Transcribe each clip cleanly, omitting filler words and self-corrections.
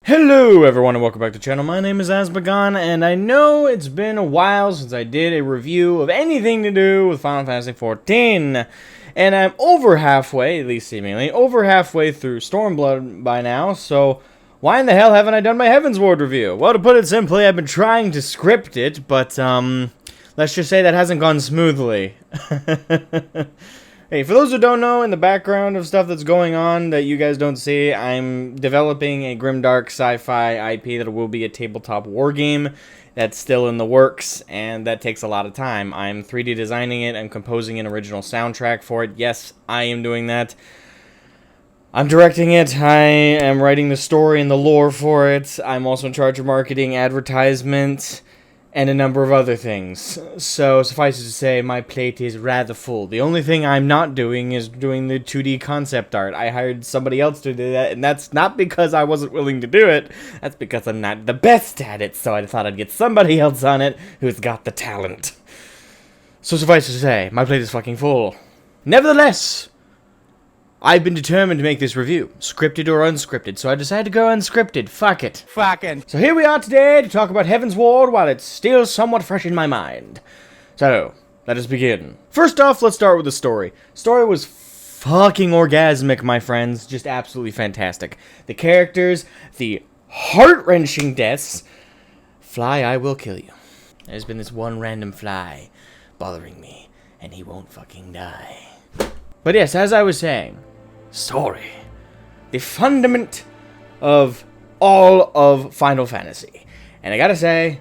Hello everyone and welcome back to the channel. My name is Asmogan, and I know it's been a while since I did a review of anything to do with Final Fantasy XIV. And I'm over halfway, at least seemingly, over halfway through Stormblood by now, so why in the hell haven't I done my Heavensward review? Well, to put it simply, I've been trying to script it, but let's just say that hasn't gone smoothly. Hey, for those who don't know, in the background of stuff that's going on that you guys don't see, I'm developing a grimdark sci-fi IP that will be a tabletop war game that's still in the works, and that takes a lot of time. I'm 3D designing it, I'm composing an original soundtrack for it. Yes, I am doing that. I'm directing it, I am writing the story and the lore for it. I'm also in charge of marketing, advertisement, and a number of other things. So, suffice it to say, my plate is rather full. The only thing I'm not doing is doing the 2D concept art. I hired somebody else to do that, and that's not because I wasn't willing to do it. That's because I'm not the best at it, so I thought I'd get somebody else on it who's got the talent. So, suffice it to say, my plate is fucking full. Nevertheless, I've been determined to make this review, scripted or unscripted, so I decided to go unscripted. Fuck it. Fucking. So here we are today to talk about Heavensward while it's still somewhat fresh in my mind. So, let us begin. First off, let's start with the story. Story was fucking orgasmic, my friends. Just absolutely fantastic. The characters, the heart-wrenching deaths. Fly, I will kill you. There's been this one random fly bothering me, and he won't fucking die. But yes, as I was saying, story. The fundament of all of Final Fantasy. And I gotta say,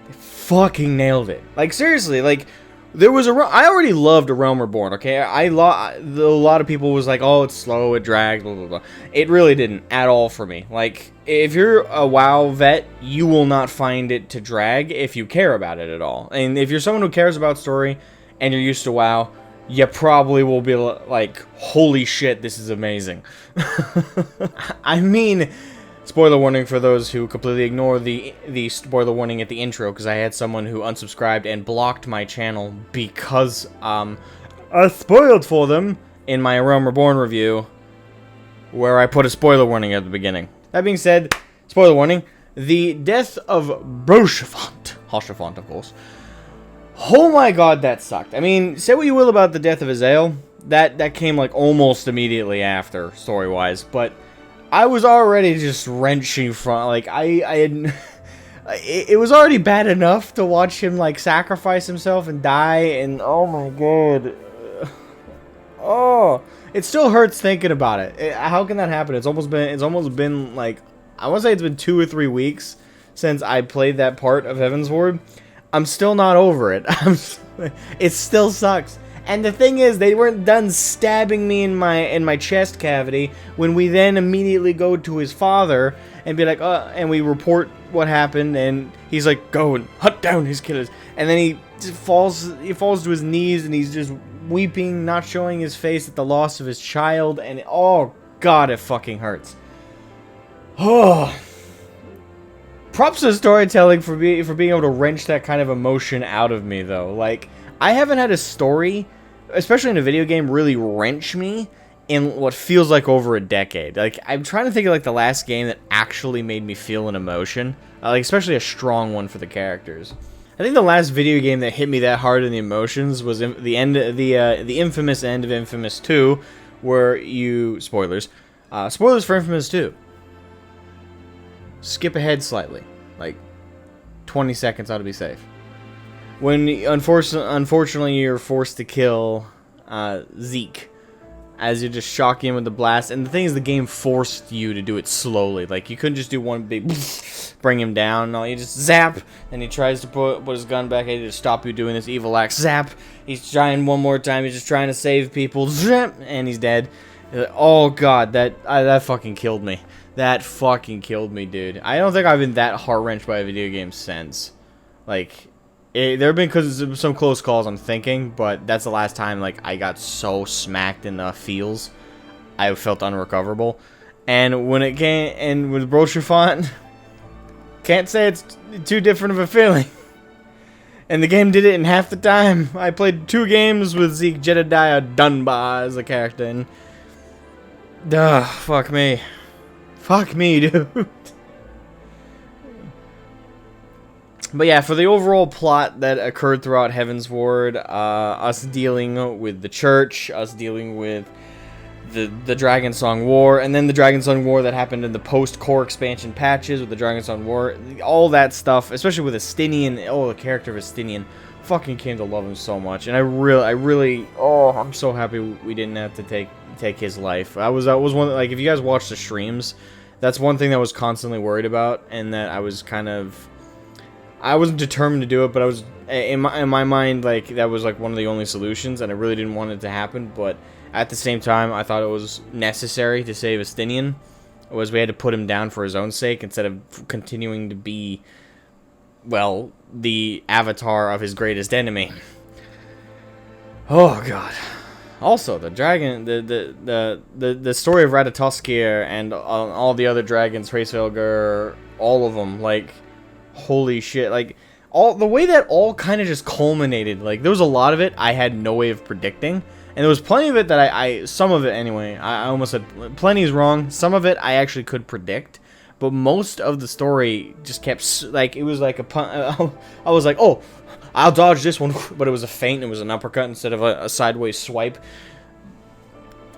they fucking nailed it. Like, seriously, like, there was I already loved A Realm Reborn, okay? A lot of people was like, oh, it's slow, it drags, blah, blah, blah. It really didn't at all for me. Like, if you're a WoW vet, you will not find it to drag if you care about it at all. And if you're someone who cares about story, and you're used to WoW, you probably will be like, holy shit, this is amazing. I mean, spoiler warning for those who completely ignore the spoiler warning at the intro, because I had someone who unsubscribed and blocked my channel because I spoiled for them in my Realm Reborn review, where I put a spoiler warning at the beginning. That being said, spoiler warning, the death of Hoshafont, of course. Oh my god, that sucked. I mean, say what you will about the death of Azael, that came like almost immediately after, story-wise, but I was already just wrenching from, like, it was already bad enough to watch him, like, sacrifice himself and die, and oh my god. Oh, it still hurts thinking about it. How can that happen? It's almost been, like, I want to say it's been 2 or 3 weeks since I played that part of Heavensward. I'm still not over it. It still sucks. And the thing is, they weren't done stabbing me in my chest cavity when we then immediately go to his father and be like, and we report what happened, and he's like, go and hunt down his killers. And then he falls to his knees, and he's just weeping, not showing his face at the loss of his child, and oh god, it fucking hurts. Oh. Props to storytelling for being able to wrench that kind of emotion out of me, though. Like, I haven't had a story, especially in a video game, really wrench me in what feels like over a decade. Like, I'm trying to think of, like, the last game that actually made me feel an emotion. Like, especially a strong one for the characters. I think the last video game that hit me that hard in the emotions was the infamous end of Infamous 2, where you... Spoilers for Infamous 2. Skip ahead slightly, like 20 seconds ought to be safe. When unfortunately you're forced to kill Zeke, as you're just shocking him with the blast. And the thing is, the game forced you to do it slowly. Like, you couldn't just do one big bring him down. No, you just zap, and he tries to put his gun back at you to stop you doing this evil act. Zap. He's trying one more time. He's just trying to save people. Zap, and he's dead. Oh god, that fucking killed me. That fucking killed me, dude. I don't think I've been that heart-wrenched by a video game since. Like, there have been some close calls, I'm thinking, but that's the last time, like, I got so smacked in the feels, I felt unrecoverable. And when it came, and with Brochefont, can't say it's too different of a feeling. And the game did it in half the time. I played 2 games with Zeke Jedediah Dunbar as a character, and... fuck me. Fuck me, dude. But yeah, for the overall plot that occurred throughout Heavensward, us dealing with the church, us dealing with the Dragon Song War, and then the Dragon Song War that happened in the post-core expansion patches with the Dragon Song War, all that stuff, especially with Estinian, the character of Estinian, fucking came to love him so much, and I really, I'm so happy we didn't have to take his life. I was one, like, if you guys watch the streams, that's one thing that I was constantly worried about, and that I was kind of, I wasn't determined to do it, but I was, in my mind, like, that was, like, one of the only solutions, and I really didn't want it to happen, but at the same time, I thought it was necessary to save Estinian. We had to put him down for his own sake, instead of continuing to be, well, the avatar of his greatest enemy. Oh, God. Also, the dragon, the story of Ratatoskir and all the other dragons, Hraesvelgr, all of them, like, holy shit, like, the way that all kind of just culminated, like, there was a lot of it I had no way of predicting, and there was plenty of it that some of it anyway, I almost said, plenty is wrong, some of it I actually could predict, but most of the story just kept, like, it was like a pun, I was like, oh, I'll dodge this one, but it was a feint, it was an uppercut instead of a sideways swipe.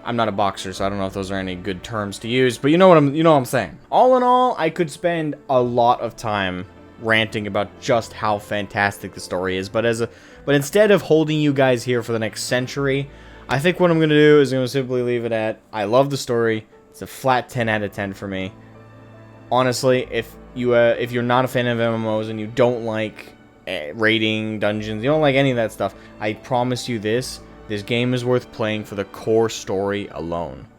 I'm not a boxer, so I don't know if those are any good terms to use, but you know what I'm saying. All in all, I could spend a lot of time ranting about just how fantastic the story is, but instead of holding you guys here for the next century, I think what I'm going to do is I'm going to simply leave it at, I love the story, it's a flat 10 out of 10 for me. Honestly, if you're not a fan of MMOs and you don't like raiding, dungeons, you don't like any of that stuff, I promise you this game is worth playing for the core story alone.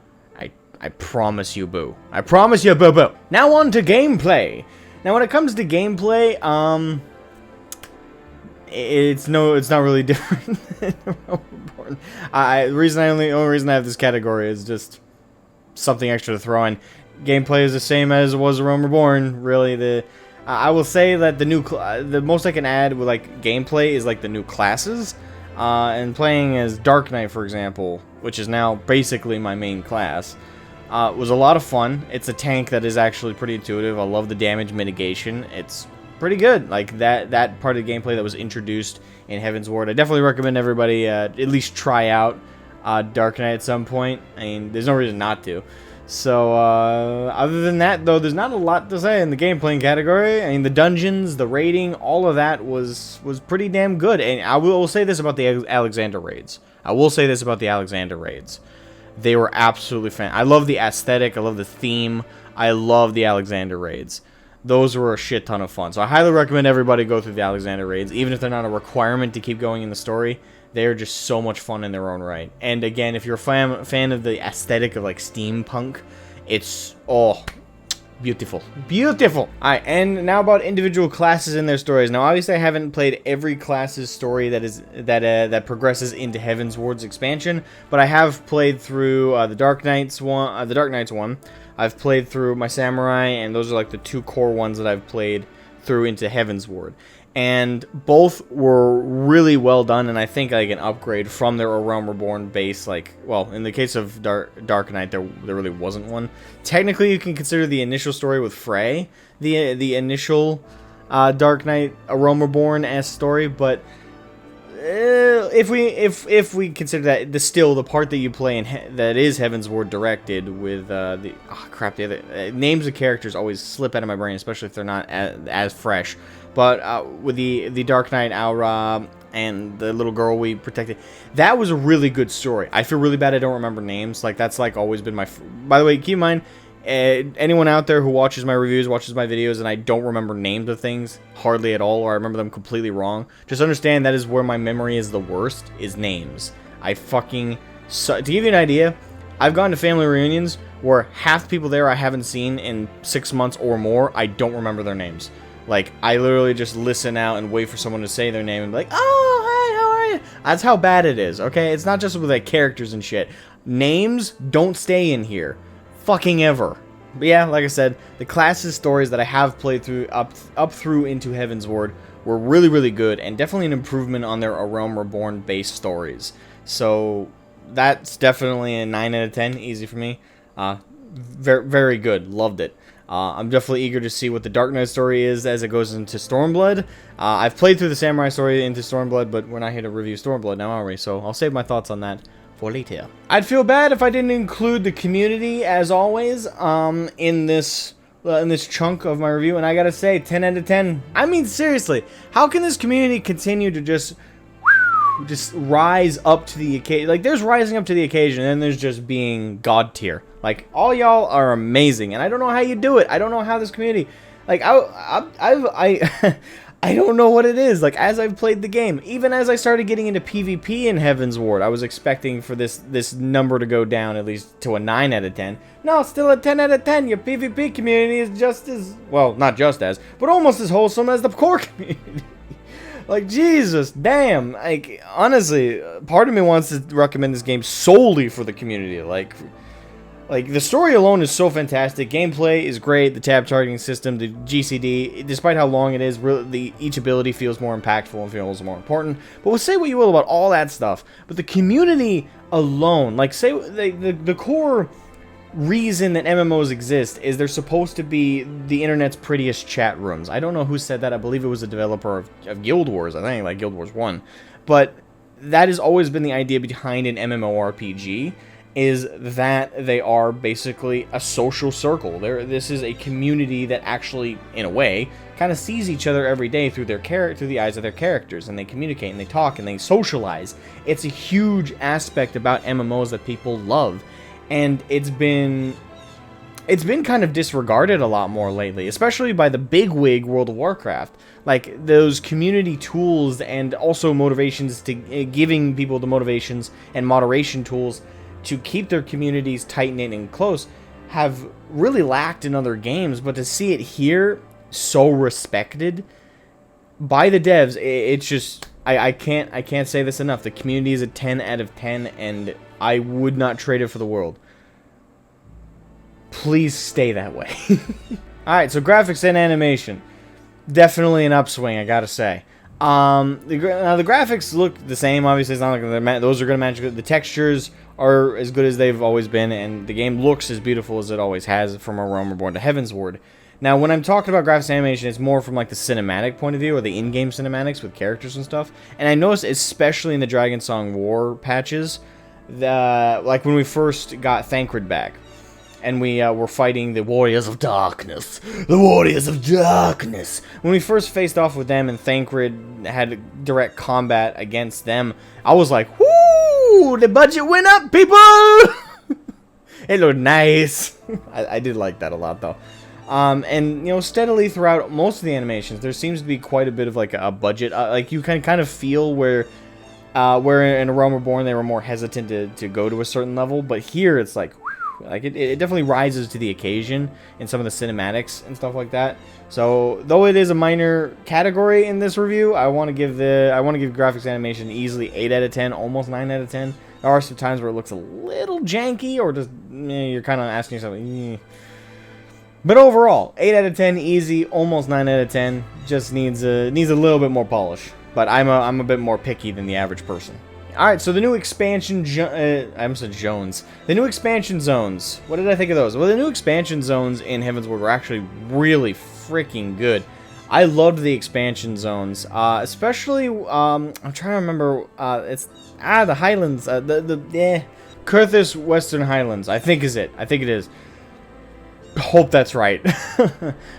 I promise you, boo. I promise you, boo boo. Now on to gameplay. Now when it comes to gameplay, it's not really different than Reborn. The only reason I have this category is just something extra to throw in. Gameplay is the same as it was Realm Reborn. Really, I will say that the most I can add with like gameplay is like the new classes. And playing as Dark Knight, for example, which is now basically my main class, was a lot of fun. It's a tank that is actually pretty intuitive. I love the damage mitigation. It's pretty good. Like, that part of the gameplay that was introduced in Heavensward. I definitely recommend everybody at least try out Dark Knight at some point. I mean, there's no reason not to. So, other than that, though, there's not a lot to say in the gameplay category. I mean, the dungeons, the raiding, all of that was pretty damn good. And I will say this about the Alexander raids. They were absolutely I love the aesthetic, I love the theme, I love the Alexander raids. Those were a shit ton of fun. So I highly recommend everybody go through the Alexander raids, even if they're not a requirement to keep going in the story. They are just so much fun in their own right. And again, if you're a fan of the aesthetic of like steampunk, it's beautiful, beautiful. All right, and now about individual classes and their stories. Now, obviously, I haven't played every class's story that progresses into Heavensward's expansion, but I have played through the Dark Knights one. I've played through my Samurai, and those are like the two core ones that I've played through into Heavensward. And both were really well done, and I think like an upgrade from their Realm Reborn base. Like, well, in the case of Dark Knight, there really wasn't one. Technically, you can consider the initial story with Frey the initial Dark Knight Realm Reborn-esque story, but if we consider that the part that you play in that is Heavensward directed with the other names of characters always slip out of my brain, especially if they're not as fresh. But with the Dark Knight Aura and the little girl we protected, that was a really good story. I feel really bad I don't remember names. Like, that's like always been my... By the way, keep in mind, anyone out there who watches my reviews, watches my videos, and I don't remember names of things hardly at all, or I remember them completely wrong, just understand that is where my memory is the worst, is names. To give you an idea, I've gone to family reunions where half the people there I haven't seen in 6 months or more, I don't remember their names. Like, I literally just listen out and wait for someone to say their name and be like, oh, hi, how are you? That's how bad it is, okay? It's not just with, like, characters and shit. Names don't stay in here. Fucking ever. But yeah, like I said, the classes stories that I have played through up through into Heavensward were really, really good, and definitely an improvement on their Realm Reborn base stories. So, that's definitely a 9 out of 10, easy for me. Very, very good. Loved it. I'm definitely eager to see what the Dark Knight story is as it goes into Stormblood. I've played through the Samurai story into Stormblood, but we're not here to review Stormblood now, are we? So I'll save my thoughts on that for later. I'd feel bad if I didn't include the community, as always, in this chunk of my review, and I gotta say, 10 out of 10. I mean, seriously, how can this community continue to just rise up to the occasion? Like, there's rising up to the occasion, and then there's just being god tier. Like, all y'all are amazing, and I don't know how you do it. I don't know how this community, like, I don't know what it is. Like, as I've played the game, even as I started getting into PvP in Heavensward, I was expecting for this number to go down at least to a 9 out of 10. No, it's still a 10 out of 10. Your PvP community is just as, well, not just as, but almost as wholesome as the core community. Like, Jesus, damn. Like, honestly, part of me wants to recommend this game solely for the community. Like, the story alone is so fantastic. Gameplay is great. The tab targeting system, the GCD, despite how long it is, really, each ability feels more impactful and feels more important. But we'll say what you will about all that stuff. But the community alone, like, say the core reason that MMOs exist is they're supposed to be the internet's prettiest chat rooms. I don't know who said that. I believe it was a developer of Guild Wars, I think, like Guild Wars 1. But that has always been the idea behind an MMORPG, is that they are basically a social circle. This is a community that actually, in a way, kind of sees each other every day through the eyes of their characters, and they communicate and they talk and they socialize. It's a huge aspect about MMOs that people love. And it's been kind of disregarded a lot more lately, especially by the bigwig World of Warcraft. Like, those community tools and also motivations to giving people the motivations and moderation tools to keep their communities tight-knit and close have really lacked in other games. But to see it here so respected by the devs, it's just, I can't say this enough. The community is a 10 out of 10, and I would not trade it for the world. Please stay that way. Alright, so graphics and animation. Definitely an upswing, I gotta say. Now the graphics look the same, obviously. It's not like those are gonna match. The textures are as good as they've always been, and the game looks as beautiful as it always has from A Realm Reborn to Heavensward. Now, when I'm talking about graphics and animation, it's more from like the cinematic point of view, or the in-game cinematics with characters and stuff. And I noticed, especially in the Dragon Song War patches, like when we first got Thancred back, and we were fighting the Warriors of Darkness. The Warriors of Darkness! When we first faced off with them and Thancred had direct combat against them, I was like, whoo! The budget went up, people! It looked nice. I did like that a lot, though. And, you know, steadily throughout most of the animations, there seems to be quite a bit of, like, a budget. Like, you can kind of feel where in A Realm Reborn they were more hesitant to go to a certain level, but here it's like, it definitely rises to the occasion in some of the cinematics and stuff like that. So, though it is a minor category in this review, I want to give graphics animation easily 8 out of 10, almost 9 out of 10. There are some times where it looks a little janky, or just you're kind of asking yourself, eh. But overall, 8 out of 10, easy, almost 9 out of 10. Just needs a little bit more polish. But I'm a bit more picky than the average person. Alright, so the new expansion, I almost said Jones. The new expansion zones. What did I think of those? Well, the new expansion zones in Heavensward were actually really freaking good. I loved the expansion zones, especially, I'm trying to remember, it's, the Highlands, Kurthus Western Highlands, I think is it. I think it is. Hope that's right.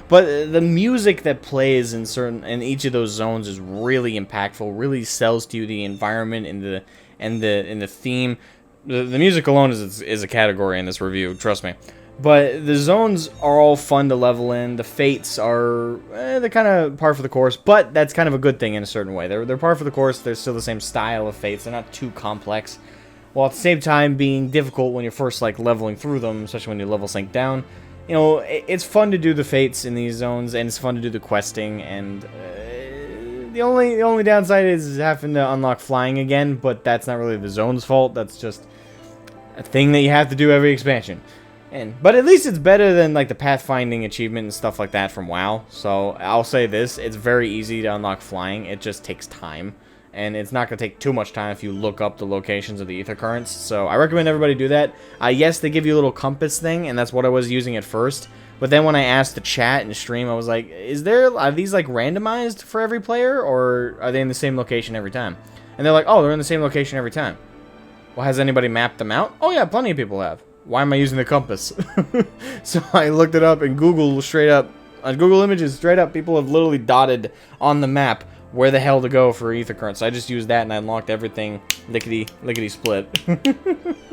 But the music that plays in each of those zones is really impactful, really sells to you the environment and the theme. The music alone is a category in this review, trust me. But the zones are all fun to level in. The fates are they're kind of par for the course, but that's kind of a good thing in a certain way. They're par for the course. They're still the same style of fates. They're not too complex, while at the same time being difficult when you're first like leveling through them, especially when you level sync down. You know, it's fun to do the fates in these zones, and it's fun to do the questing, and the only downside is having to unlock flying again, but that's not really the zone's fault. That's just a thing that you have to do every expansion. But at least it's better than like the pathfinding achievement and stuff like that from WoW. So I'll say this, it's very easy to unlock flying. It just takes time. and it's not going to take too much time if you look up the locations of the ether currents. So I recommend everybody do that. Yes, they give you a little compass thing, and that's what I was using at first. But then when I asked the chat and stream, I was like, are these like randomized for every player, or are they in the same location every time? And they're like, oh, they're in the same location every time. Well, has anybody mapped them out? Oh yeah, plenty of people have. Why am I using the compass? So I looked it up, and Google straight up, on Google Images straight up, people have literally dotted on the map where the hell to go for ether currents. So I just used that and I unlocked everything lickety split.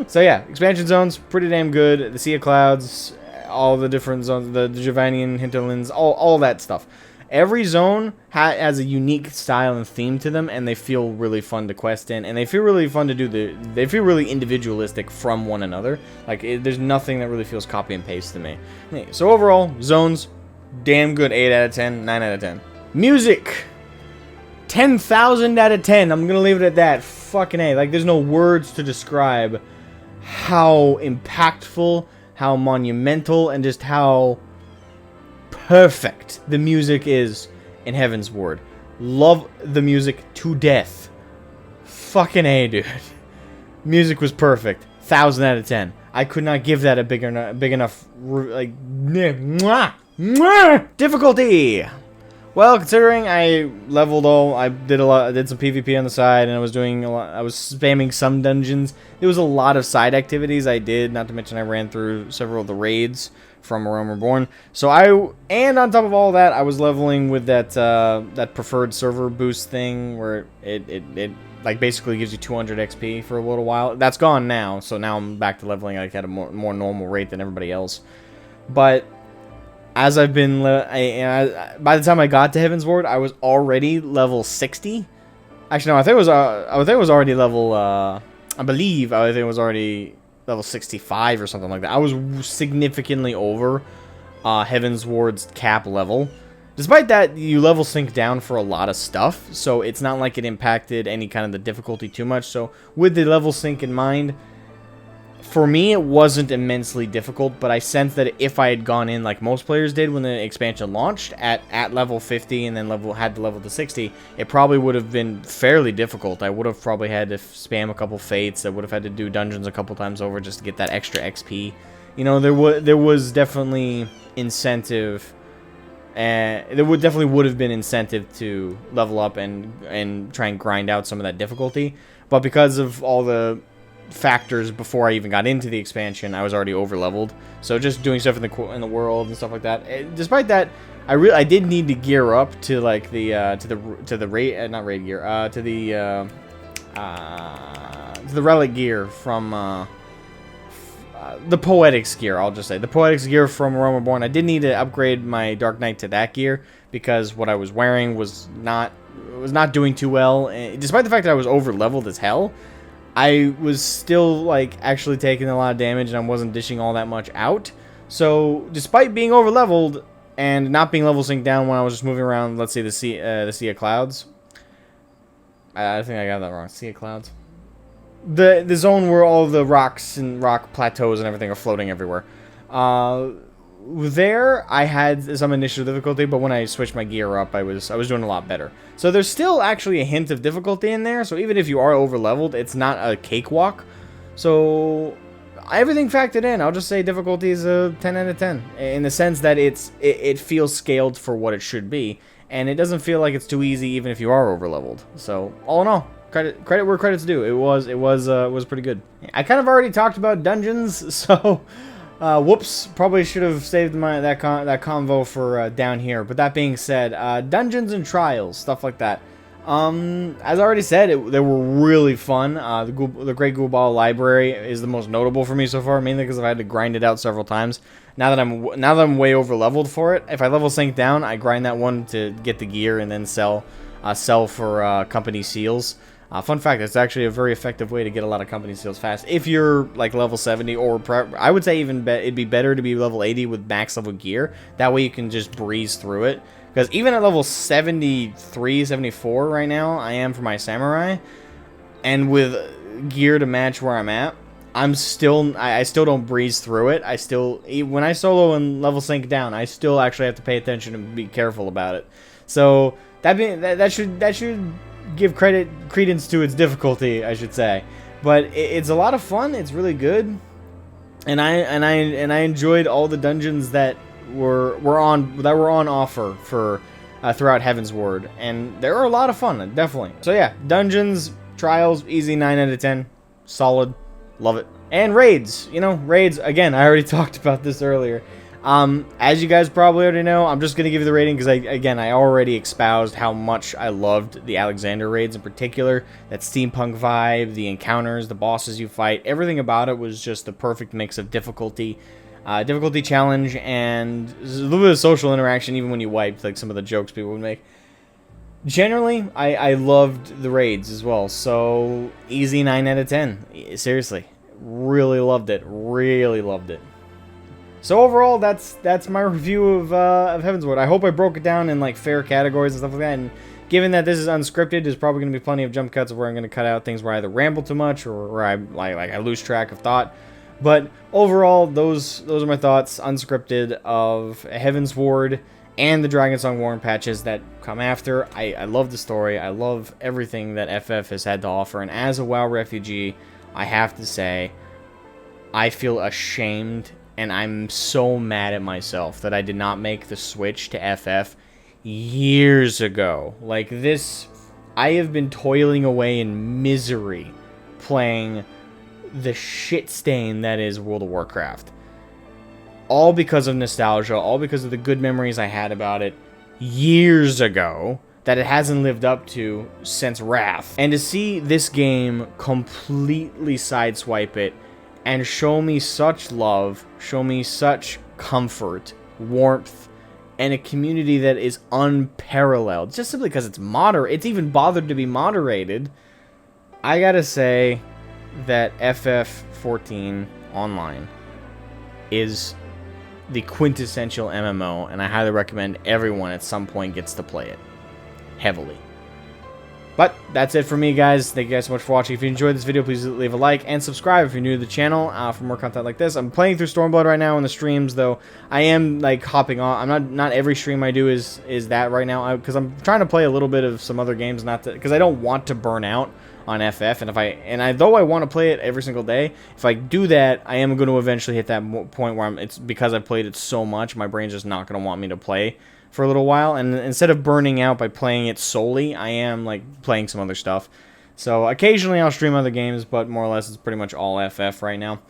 So yeah, expansion zones, pretty damn good. The Sea of Clouds, all the different zones, the Javanian hinterlands, all that stuff. Every zone has a unique style and theme to them, and they feel really fun to quest in, and they feel really fun to do they feel really individualistic from one another. Like, there's nothing that really feels copy and paste to me. So overall, zones, damn good. 8 out of 10, 9 out of 10. Music, 10,000 out of 10. I'm gonna leave it at that. Fucking A. Like, there's no words to describe how impactful, how monumental, and just how perfect the music is in Heavensward. Love the music to death. Fucking A, dude. Music was perfect. 1,000 out of 10. I could not give that a big enough, like, difficulty. Well, considering I leveled I did some PvP on the side, and I was doing I was spamming some dungeons. There was a lot of side activities I did, not to mention I ran through several of the raids from A Realm Reborn. So and on top of all that, I was leveling with that preferred server boost thing, where it like basically gives you 200 XP for a little while. That's gone now, so now I'm back to leveling like at a more normal rate than everybody else. But as I've been, by the time I got to Heavensward, I was already level 60. Actually, no, I think it was already level. I think it was already level 65 or something like that. I was significantly over Heavensward's cap level. Despite that, you level sync down for a lot of stuff, so it's not like it impacted any kind of the difficulty too much. So with the level sync in mind, for me, it wasn't immensely difficult, but I sensed that if I had gone in like most players did when the expansion launched at level 50 and then had to level to 60, it probably would have been fairly difficult. I would have probably had to spam a couple fates. I would have had to do dungeons a couple times over just to get that extra XP. You know, there was definitely incentive, and there definitely would have been incentive to level up and try and grind out some of that difficulty. But because of all the factors before I even got into the expansion, I was already over leveled. So just doing stuff in the world and stuff like that. Despite that, I did need to gear up to like the relic gear from the Poetics gear. I'll just say the Poetics gear from Realm Reborn. I did need to upgrade my Dark Knight to that gear because what I was wearing was not doing too well. And despite the fact that I was over leveled as hell, I was still, like, actually taking a lot of damage, and I wasn't dishing all that much out. So, despite being over-leveled, and not being level synced down when I was just moving around, let's say, the Sea of Clouds. I think I got that wrong. Sea of Clouds. The zone where all the rocks and rock plateaus and everything are floating everywhere. There, I had some initial difficulty, but when I switched my gear up, I was doing a lot better. So there's still actually a hint of difficulty in there, so even if you are over-leveled, it's not a cakewalk. So everything factored in, I'll just say difficulty is a 10 out of 10, in the sense that it feels scaled for what it should be, and it doesn't feel like it's too easy even if you are over-leveled. So all in all, credit where credit's due. It was pretty good. I kind of already talked about dungeons, so whoops, probably should have saved that convo for down here. But that being said, dungeons and trials, stuff like that. As I already said, they were really fun. The Great Ghoul Library is the most notable for me so far, mainly because I've had to grind it out several times. Now that I'm way over leveled for it, if I level sync down, I grind that one to get the gear and then sell for company seals. Fun fact, it's actually a very effective way to get a lot of company seals fast. If you're like level 70 or I would say even it'd be better to be level 80 with max level gear. That way you can just breeze through it. Because even at level 73, 74 right now, I am for my samurai. And with gear to match where I'm at, I still don't breeze through it. When I solo and level sync down, I still actually have to pay attention and be careful about it. So that should give credence to its difficulty, I should say. But it's a lot of fun. It's really good, and I enjoyed all the dungeons that were on offer for throughout Heavensward, and they were a lot of fun, definitely. So yeah, dungeons, trials, easy 9 out of 10, solid, love it. And raids, you know, raids again. I already talked about this earlier. As you guys probably already know, I'm just going to give you the rating because, I already espoused how much I loved the Alexander raids in particular. That steampunk vibe, the encounters, the bosses you fight, everything about it was just the perfect mix of difficulty challenge, and a little bit of social interaction even when you wiped, like some of the jokes people would make. Generally, I loved the raids as well, so easy 9 out of 10. Seriously, really loved it. Really loved it. So overall, that's my review of Heavensward. I hope I broke it down in like fair categories and stuff like that. And given that this is unscripted, there's probably going to be plenty of jump cuts where I'm going to cut out things where I either ramble too much or where I lose track of thought. But overall, those are my thoughts, unscripted, of Heavensward and the Dragonsong Warren patches that come after. I love the story. I love everything that FF has had to offer. And as a WoW refugee, I have to say, I feel ashamed. And I'm so mad at myself that I did not make the switch to FF years ago. Like this, I have been toiling away in misery playing the shit stain that is World of Warcraft. All because of nostalgia, all because of the good memories I had about it years ago that it hasn't lived up to since Wrath. And to see this game completely sideswipe it and show me such love, show me such comfort, warmth, and a community that is unparalleled. Just simply because it's it's even bothered to be moderated. I gotta say that FF14 Online is the quintessential MMO, and I highly recommend everyone at some point gets to play it. Heavily. But that's it for me, guys. Thank you guys so much for watching. If you enjoyed this video, please leave a like and subscribe if you're new to the channel for more content like this. I'm playing through Stormblood right now in the streams, though. I am like hopping on. Not every stream I do is that right now, because I'm trying to play a little bit of some other games, because I don't want to burn out on FF. And though I want to play it every single day, if I do that, I am going to eventually hit that point where it's because I've played it so much, my brain's just not going to want me to play for a little while, and instead of burning out by playing it solely, I am like playing some other stuff. So occasionally I'll stream other games, but more or less it's pretty much all FF right now.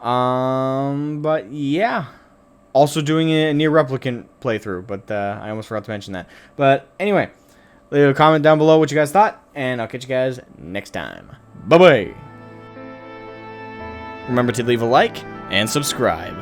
But yeah, also doing a near replicant playthrough, but I almost forgot to mention that. But anyway, leave a comment down below what you guys thought, and I'll catch you guys next time. Bye bye. Remember to leave a like and subscribe.